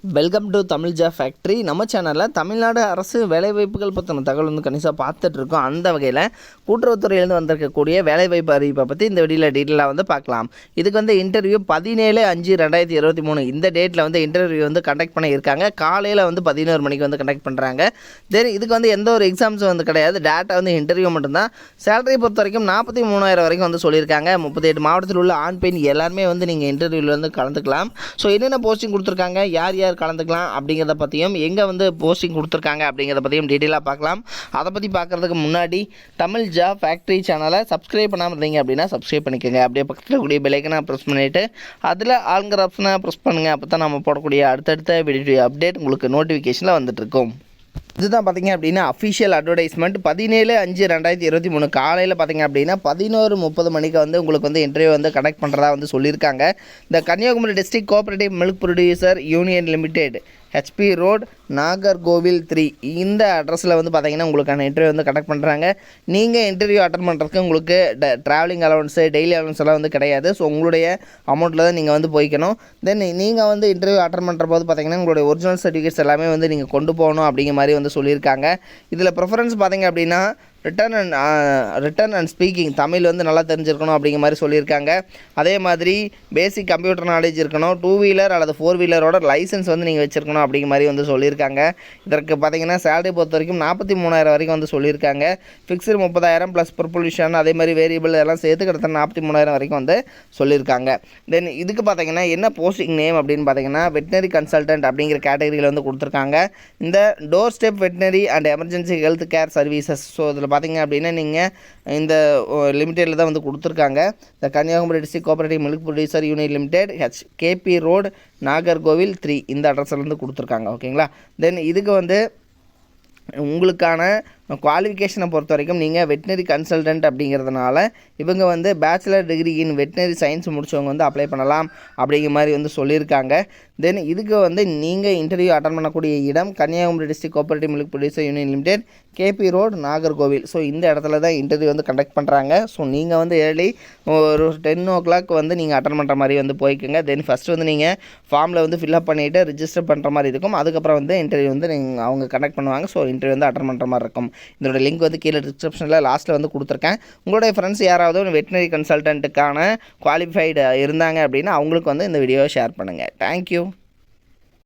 Welcome to Tamil ஜா factory. நம்ம சேனலில் தமிழ்நாடு அரசு வேலைவாய்ப்புகள் பற்றின தகவல் வந்து கணிசாக பார்த்துட்ருக்கோம். அந்த வகையில் கூட்டுறவுத்துறையிலேருந்து வந்திருக்கக்கூடிய வேலைவாய்ப்பு அறிவிப்பை பற்றி இந்த வீடியோவில் டீட்டெயிலாக வந்து பார்க்கலாம். இதுக்கு வந்து இன்டர்வியூ 17/5/2023 இந்த டேட்டில் வந்து இன்டர்வியூ வந்து கண்டக்ட் பண்ணியிருக்காங்க. காலையில் வந்து 11 மணிக்கு வந்து கண்டக்ட் பண்ணுறாங்க. தென் இதுக்கு வந்து எந்த ஒரு எக்ஸாம்ஸும் வந்து கிடையாது. டேட்டா வந்து இன்டர்வியூ மட்டும்தான். சேலரி பொறுத்த வரைக்கும் 43,000 வரைக்கும் வந்து சொல்லியிருக்காங்க. 38 மாவட்டத்தில் உள்ள ஆண் பெண் எல்லாருமே வந்து நீங்கள் இன்டர்வியூவில் வந்து கலந்துக்கலாம். ஸோ என்னென்ன போஸ்டிங் கொடுத்துருக்காங்க, யார் யார் கலந்துக்கலாம் அப்படிங்கிறத பற்றியும், எங்கே வந்து போஸ்டிங் கொடுத்துருக்காங்க அப்படிங்கிறத பற்றியும் டீட்டெயிலாக பார்க்கலாம். அதை பற்றி பார்க்குறதுக்கு முன்னாடி தமிழ் ஜா ஃபேக்ட்ரி சேனலை சப்ஸ்கிரைப் பண்ணாமல் இருந்தீங்க அப்படின்னா சப்ஸ்கிரைப் பண்ணிக்கோங்க. அப்படியே பக்கத்தில் கூடிய பெல்லைக்கனை ப்ரெஸ் பண்ணிவிட்டு அதில் ஆளுங்கிற ஆப்ஷனை ப்ரெஸ் பண்ணுங்கள். அப்போ தான் நம்ம போடக்கூடிய அடுத்தடுத்த வீடியோ அப்டேட் உங்களுக்கு நோட்டிஃபிகேஷனில் வந்துட்டுருக்கும். இதுதான் பார்த்திங்க அப்படின்னா அஃபிஷியல் அட்வர்டைஸ்மெண்ட். 17/5/2023 காலையில் பார்த்திங்க அப்படின்னா 11:30 மணிக்கு வந்து உங்களுக்கு வந்து இன்டர்வியூ வந்து கண்டக்ட் பண்ணுறதா வந்து சொல்லியிருக்காங்க. இந்த Kanyakumari district cooperative milk producer union limited, HP road, Nagercoil 3 இந்த அட்ரஸில் வந்து பார்த்திங்கன்னா உங்களுக்கான இன்டர்வியூ வந்து கண்டக்ட் பண்ணுறாங்க. நீங்கள் இன்டர்வியூ அட்டன் பண்ணுறதுக்கு உங்களுக்கு ட்ராவலிங் அலவன்ஸு, டெய்லி அலவன்ஸ் எல்லாம் வந்து கிடையாது. ஸோ உங்களுடைய அமௌண்ட்டில் தான் நீங்கள் வந்து போய்க்கணும். தென் நீங்கள் வந்து இன்டர்வியூ அட்டன் பண்ணுற போது பார்த்திங்கன்னா உங்களுடைய ஒரிஜினல் சர்டிஃபிகேட்ஸ் எல்லாமே வந்து நீங்கள் கொண்டு போகணும் அப்படிங்கிற மாதிரி வந்து சொல்லியிருக்காங்க. இதில் ப்ரிஃபரன்ஸ் பார்த்திங்க அப்படின்னா ரிட்டன் அண்ட் ஸ்பீக்கிங் தமிழ் வந்து நல்லா தெரிஞ்சிருக்கணும் அப்படிங்கிற மாதிரி சொல்லியிருக்காங்க. அதே மாதிரி பேசிக் கம்ப்யூட்டர் நாலேஜ் இருக்கணும். 2 வீலர் அல்லது 4 வீலரோட லைசன்ஸ் வந்து நீங்கள் வச்சுருக்கணும் அப்படிங்கிற மாதிரி வந்து சொல்லியிருக்காங்க. இதற்கு பார்த்திங்கன்னா சேலரி பொறுத்த வரைக்கும் 43,000 வரைக்கும் வந்து சொல்லியிருக்காங்க. ஃபிக்ஸ்டு 30,000 ப்ளஸ் ப்ரொபல்யூஷன் அதே மாதிரி வேரியபிள் எல்லாம் சேர்த்து கிட்டத்தட்ட 43,000 வரைக்கும் வந்து சொல்லியிருக்காங்க. தென் இதுக்கு பார்த்திங்கன்னா என்ன போஸ்டிங் நேம் அப்படின்னு பார்த்திங்கன்னா வெட்டினரி கன்சல்டன்ட் அப்படிங்கிற கேட்டகரியில் வந்து கொடுத்துருக்காங்க. இந்த door step veterinary and emergency health care services. So இதில் பார்த்திங்க அப்படின்னா நீங்கள் இந்த லிமிட்டெடில் தான் வந்து கொடுத்துருக்காங்க. இந்த Kanyakumari district cooperative milk producer union limited, KP road, Nagercoil 3 இந்த அட்ரஸில் வந்து கொடுத்துருக்காங்க. ஓகேங்களா. தென் இதுக்கு வந்து உங்களுக்கான குவாலிஃபிகேஷனை பொறுத்த வரைக்கும் நீங்கள் வெட்டினரி கன்சல்டன்ட் அப்படிங்கிறதுனால இவங்க வந்து bachelor degree in veterinary science முடித்தவங்க வந்து அப்ளை பண்ணலாம் அப்படிங்கிற மாதிரி வந்து சொல்லியிருக்காங்க. தென் இதுக்கு வந்து நீங்கள் இன்டர்வியூ அட்டன் பண்ணக்கூடிய இடம் Kanyakumari district cooperative milk producer union limited, KP road, Nagercoil. So இந்த இடத்துல தான் இன்டர்வியூ வந்து கண்டக்ட் பண்ணுறாங்க. ஸோ நீங்கள் வந்து ஏர்லி ஒரு 10 o'clock வந்து நீங்கள் அட்டன் பண்ணுற மாதிரி வந்து போய்க்குங்க. தென் ஃபஸ்ட்டு வந்து நீங்கள் ஃபார்மில் வந்து ஃபில்அப் பண்ணிவிட்டு ரிஜிஸ்டர் பண்ணுற மாதிரி இருக்கும். அதுக்கப்புறம் வந்து இன்டர்வியூ வந்து அவங்க கண்டக்ட் பண்ணுவாங்க. ஸோ இன்டர்வியூ வந்து அட்டன் பண்ணுற மாதிரி இருக்கும். இதோட லிங்க் வந்து கீழே டிஸ்கிரிப்ஷனில் லாஸ்ட்டில் வந்து கொடுத்துருக்கேன். உங்களுடைய ஃப்ரெண்ட்ஸ் யாராவது ஒரு வெட்டினரி கன்சல்டன்ட்டுக்கான குவாலிஃபைடு இருந்தாங்க அப்படின்னா அவங்களுக்கு வந்து இந்த வீடியோவை ஷேர் பண்ணுங்கள். தேங்க்யூ.